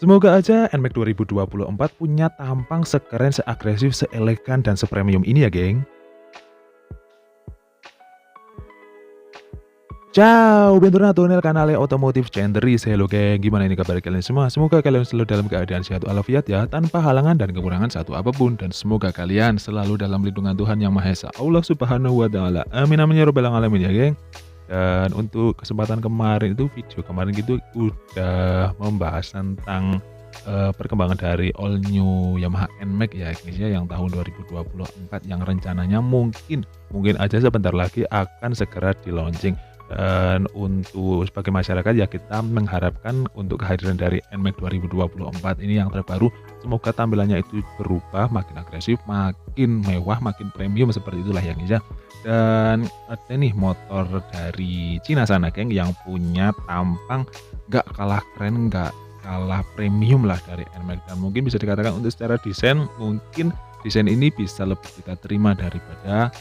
Semoga aja NMAX 2024 punya tampang sekeren, seagresif, seelegan, dan sepremium ini ya, geng. Ciao, bentornato nel canale Otomotif Centeris. Halo geng, gimana ini kabar kalian semua? Semoga kalian selalu dalam keadaan sehat walafiat ya, tanpa halangan dan kekurangan satu apapun. Dan semoga kalian selalu dalam lindungan Tuhan Yang Maha Esa, Allah Subhanahu wa Ta'ala. Amin amin ya robbal alamin ya, geng. Dan untuk kesempatan kemarin itu, video kemarin gitu udah membahas tentang perkembangan dari all new Yamaha NMAX ya guys ya, yang tahun 2024 yang rencananya mungkin aja sebentar lagi akan segera di launching. Dan untuk sebagai masyarakat ya, kita mengharapkan untuk kehadiran dari NMAX 2024 ini yang terbaru, semoga tampilannya itu berubah makin agresif, makin mewah, makin premium, seperti itulah ya guys ya. Dan ada nih motor dari Cina sana geng, yang punya tampang nggak kalah keren, nggak kalah premium lah dari NMAX. Dan mungkin bisa dikatakan untuk secara desain, mungkin desain ini bisa lebih kita terima daripada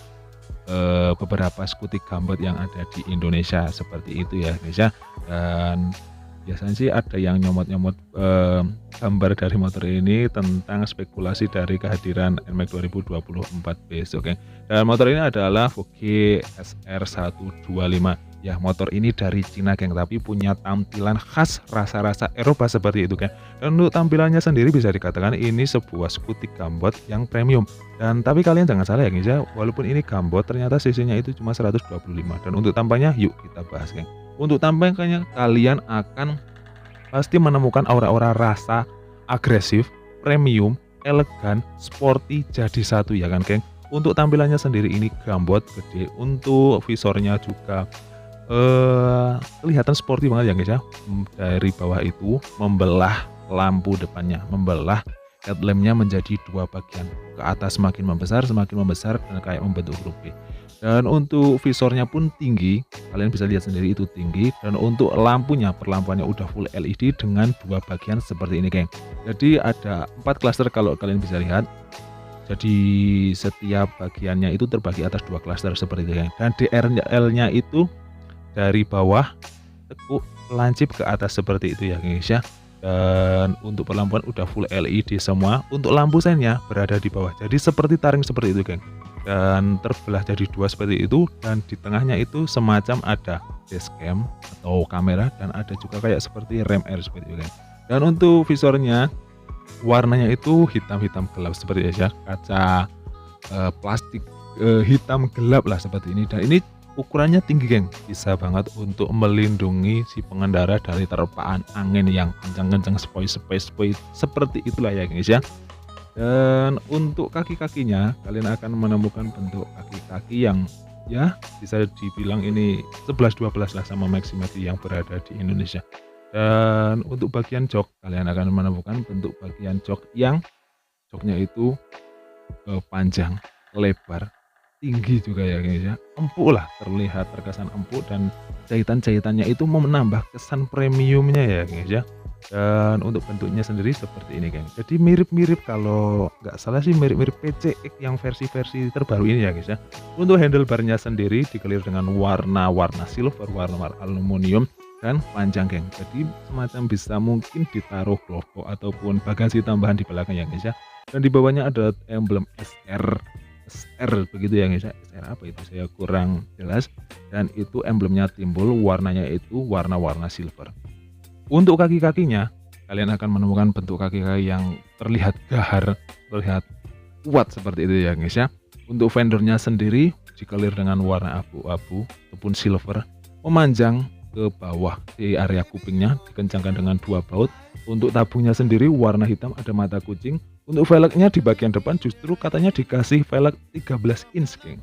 beberapa skutik gambot yang ada di Indonesia, seperti itu ya guys ya. Dan biasanya sih ada yang nyomot-nyomot gambar dari motor ini tentang spekulasi dari kehadiran NMAX 2024 besok ya. Dan motor ini adalah Vogue SR125 ya. Motor ini dari Cina geng, tapi punya tampilan khas rasa-rasa Eropa seperti itu kan. Dan untuk tampilannya sendiri bisa dikatakan ini sebuah skutik gambot yang premium. Dan tapi kalian jangan salah ya guys ya, walaupun ini gambot ternyata cc-nya itu cuma 125. Dan untuk tampangnya yuk kita bahas geng. Untuk tampangnya kalian akan pasti menemukan aura-aura rasa agresif, premium, elegan, sporty jadi satu ya kan geng. Untuk tampilannya sendiri ini gambot gede, untuk visornya juga kelihatan sporty banget ya guys ya. Dari bawah itu membelah lampu depannya, membelah headlampnya menjadi dua bagian, ke atas semakin membesar dan kayak membentuk huruf B. Dan untuk visornya pun tinggi, kalian bisa lihat sendiri itu tinggi. Dan untuk lampunya, perlampuannya udah full LED dengan dua bagian seperti ini geng. Jadi ada 4 klaster kalau kalian bisa lihat. Jadi setiap bagiannya itu terbagi atas 2 klaster seperti itu geng. Dan DRL-nya itu dari bawah tekuk lancip ke atas seperti itu ya guys ya. Dan untuk perlampuan udah full LED semua. Untuk lampu seinnya berada di bawah, jadi seperti taring seperti itu geng. Dan terbelah jadi 2 seperti itu. Dan di tengahnya itu semacam ada dashcam atau kamera, dan ada juga kayak seperti rem air seperti itu geng. Dan untuk visornya, warnanya itu hitam-hitam gelap seperti itu ya. Kaca plastik hitam gelap lah seperti ini. Dan ini ukurannya tinggi geng, bisa banget untuk melindungi si pengendara dari terpaan angin yang kencang-kencang, sepoi seperti itulah ya guys ya. Dan untuk kaki-kakinya, kalian akan menemukan bentuk kaki-kaki yang ya bisa dibilang ini 11-12 lah sama Maximati yang berada di Indonesia. Dan untuk bagian jok, kalian akan menemukan bentuk bagian jok yang joknya itu panjang, lebar, tinggi juga ya guys ya. Empuk lah, terlihat terkesan empuk, dan jahitan-jahitannya itu menambah kesan premiumnya ya guys ya. Dan untuk bentuknya sendiri seperti ini geng. Jadi mirip-mirip, kalau nggak salah sih mirip-mirip PCX yang versi-versi terbaru ini ya guys ya. Untuk handlebarnya sendiri dikelir dengan warna silver, warna aluminium, dan panjang geng. Jadi semacam bisa mungkin ditaruh logo ataupun bagasi tambahan di belakang ya guys ya. Dan di bawahnya ada emblem SR begitu ya guys ya. SR apa itu saya kurang jelas. Dan itu emblemnya timbul, warnanya itu warna silver. Untuk kaki-kakinya, kalian akan menemukan bentuk kaki-kaki yang terlihat gahar, terlihat kuat seperti itu ya guys ya. Untuk fendernya sendiri dikelir dengan warna abu-abu ataupun silver, memanjang ke bawah di area kupingnya, dikencangkan dengan 2 baut. Untuk tabungnya sendiri warna hitam, ada mata kucing. Untuk velgnya di bagian depan justru katanya dikasih velg 13 inch geng.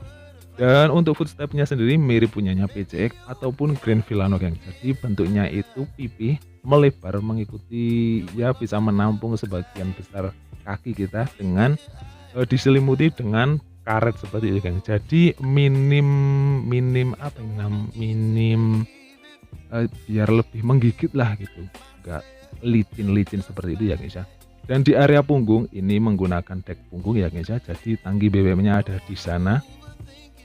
Dan untuk footstepnya sendiri mirip punyanya PCX ataupun Grand Vilano geng. Jadi bentuknya itu pipih melebar mengikuti ya, bisa menampung sebagian besar kaki kita, dengan diselimuti dengan karet seperti itu geng. Jadi minim apa yang minim biar lebih menggigit lah gitu, enggak licin seperti itu ya guys ya. Dan di area punggung ini menggunakan dek punggung ya guys ya. Jadi tangki BBM-nya ada di sana.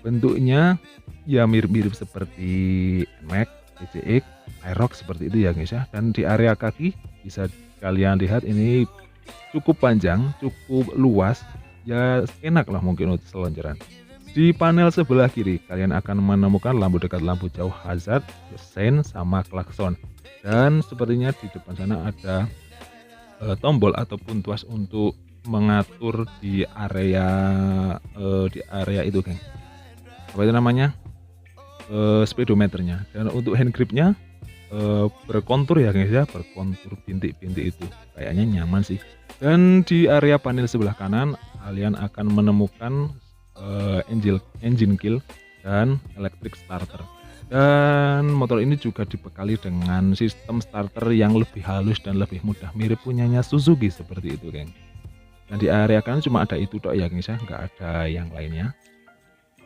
Bentuknya ya mirip-mirip seperti NMAX, PCX, Aerox seperti itu ya guys ya. Dan di area kaki bisa kalian lihat ini cukup panjang, cukup luas, ya enak lah mungkin untuk selonjoran. Di panel sebelah kiri kalian akan menemukan lampu dekat, lampu jauh, hazard, sein, sama klakson. Dan sepertinya di depan sana ada tombol ataupun tuas untuk mengatur di area itu, geng. Apa itu namanya? Speedometernya. Dan untuk hand gripnya berkontur ya guys ya, berkontur bintik-bintik itu. Kayaknya nyaman sih. Dan di area panel sebelah kanan kalian akan menemukan engine kill dan electric starter. Dan motor ini juga dibekali dengan sistem starter yang lebih halus dan lebih mudah, mirip punyanya Suzuki seperti itu, geng. Dan di area kanan cuma ada itu tok ya guys ya, nggak ada yang lainnya.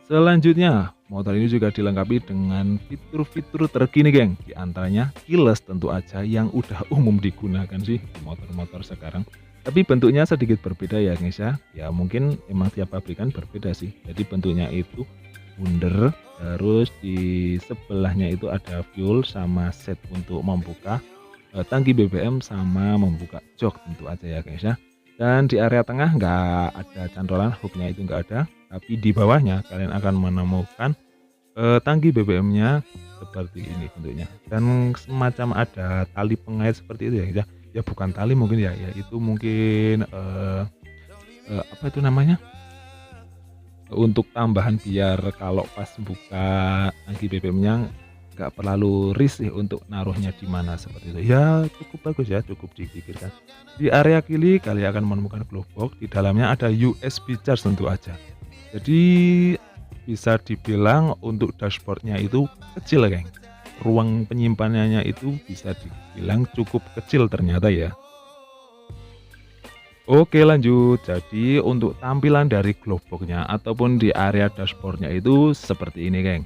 Selanjutnya, motor ini juga dilengkapi dengan fitur-fitur terkini, geng. Di antaranya keyless tentu aja, yang udah umum digunakan sih di motor-motor sekarang. Tapi bentuknya sedikit berbeda ya guys ya. Ya mungkin emang tiap pabrikan berbeda sih. Jadi bentuknya itu bundar, terus di sebelahnya itu ada fuel sama set untuk membuka tangki BBM sama membuka jok tentu aja ya guys ya. Dan di area tengah nggak ada cantolan, hooknya itu nggak ada, tapi di bawahnya kalian akan menemukan tangki BBM-nya seperti ini bentuknya. Dan semacam ada tali pengait seperti itu ya guys ya. Ya bukan tali mungkin ya, itu mungkin apa itu namanya? Untuk tambahan biar kalau pas buka tangki BBM-nya nggak terlalu risih untuk naruhnya di mana seperti itu. Ya cukup bagus ya, cukup dipikirkan. Di area kiri kalian akan menemukan glove box, di dalamnya ada USB charge tentu aja. Jadi bisa dibilang untuk dashboardnya itu kecil, geng. Ruang penyimpanannya itu bisa dibilang cukup kecil ternyata ya. Oke lanjut, jadi untuk tampilan dari glove box-nya ataupun di area dashboardnya itu seperti ini, geng.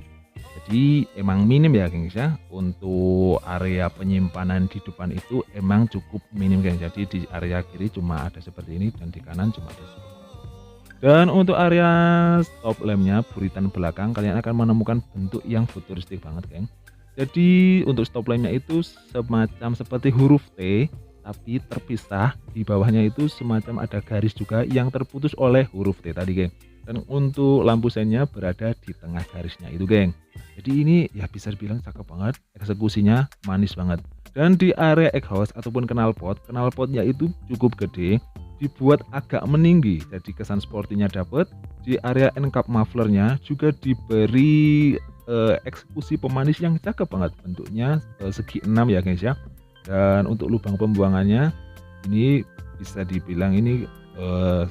Jadi emang minim ya gengs ya, untuk area penyimpanan di depan itu emang cukup minim, geng. Jadi di area kiri cuma ada seperti ini dan di kanan cuma ada seperti ini. Dan untuk area stop lampnya, buritan belakang kalian akan menemukan bentuk yang futuristik banget, geng. Jadi untuk stop lampnya itu semacam seperti huruf T, tapi terpisah. Di bawahnya itu semacam ada garis juga yang terputus oleh huruf T tadi, geng. Dan untuk lampu seinnya berada di tengah garisnya itu, geng. Jadi ini ya bisa dibilang cakep banget, eksekusinya manis banget. Dan di area exhaust ataupun knalpotnya itu cukup gede, dibuat agak meninggi, jadi kesan sportinya dapet. Di area end cap mufflernya juga diberi eksekusi pemanis yang cakep banget, bentuknya segi 6 ya guys ya. Dan untuk lubang pembuangannya ini bisa dibilang ini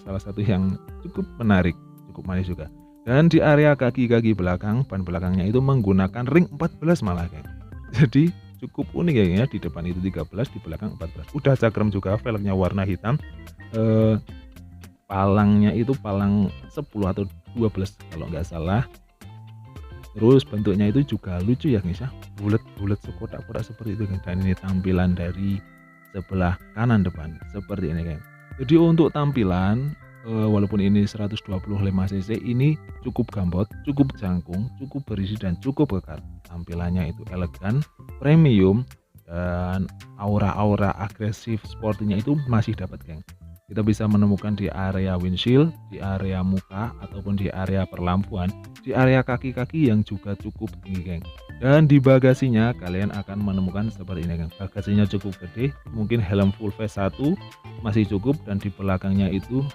salah satu yang cukup menarik, cukup manis juga. Dan di area kaki-kaki belakang, ban belakangnya itu menggunakan ring 14 malah, geng. Jadi cukup unik ya, di depan itu 13, di belakang 14. Udah cakrem juga, velgnya warna hitam. Palangnya itu palang 10 atau 12 kalau nggak salah. Terus bentuknya itu juga lucu ya guys ya, bulat-bulat sekotak-kotak seperti itu, geng. Dan ini tampilan dari sebelah kanan depan seperti ini, geng. Jadi untuk tampilan walaupun ini 125 cc, ini cukup gambot, cukup jangkung, cukup berisi dan cukup kekar. Tampilannya itu elegan, premium, dan aura-aura agresif sportinya itu masih dapat, geng. Kita bisa menemukan di area windshield, di area muka ataupun di area perlampuan, di area kaki-kaki yang juga cukup tinggi, geng. Dan di bagasinya kalian akan menemukan seperti ini, geng. Bagasinya cukup gede, mungkin helm full face 1 masih cukup, dan di belakangnya itu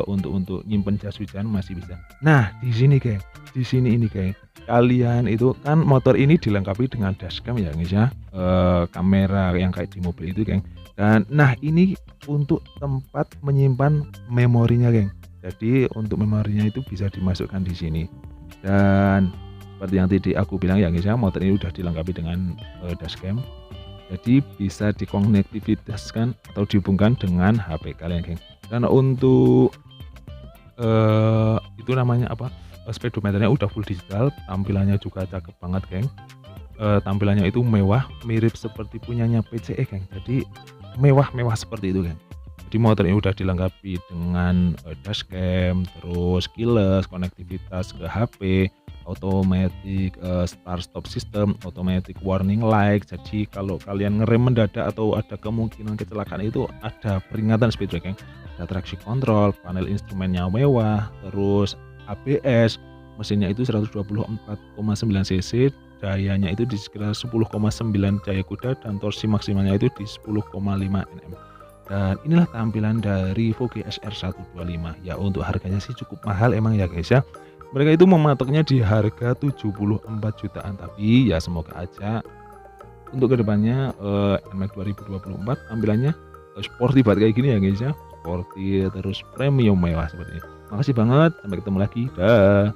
untuk nyimpen jas hujan masih bisa. Nah di sini, geng, di sini ini, geng, kalian itu kan motor ini dilengkapi dengan dashcam ya guys ya, kamera yang kayak di mobil itu, geng. Dan nah ini untuk tempat menyimpan memorinya, geng. Jadi untuk memorinya itu bisa dimasukkan di sini. Dan seperti yang tadi aku bilang ya guys ya, motor ini udah dilengkapi dengan dashcam. Jadi bisa dikonektivitaskan atau dihubungkan dengan HP kalian, geng. Dan untuk itu namanya apa? Speedometernya udah full digital, tampilannya juga cakep banget, geng. Tampilannya itu mewah, mirip seperti punyanya PCE, geng. Jadi mewah-mewah seperti itu, geng. Di motor ini udah dilengkapi dengan, dashcam, terus keyless, konektivitas ke HP, automatic, start stop system, automatic warning light. Jadi kalau kalian ngerem mendadak atau ada kemungkinan kecelakaan itu ada peringatan speed breaking. Ada traction control, panel instrumennya mewah, terus ABS, mesinnya itu 124,9 cc, dayanya itu di sekitar 10,9 daya kuda dan torsi maksimalnya itu di 10,5 Nm. Dan inilah tampilan dari Vogue SR125. Ya untuk harganya sih cukup mahal emang ya guys ya. Mereka itu mematoknya di harga 74 jutaan, tapi ya semoga aja untuk kedepannya NMAX 2024 tampilannya sporty banget kayak gini ya guys ya. Sporty terus premium mewah seperti ini. Makasih banget, sampai ketemu lagi. Dah.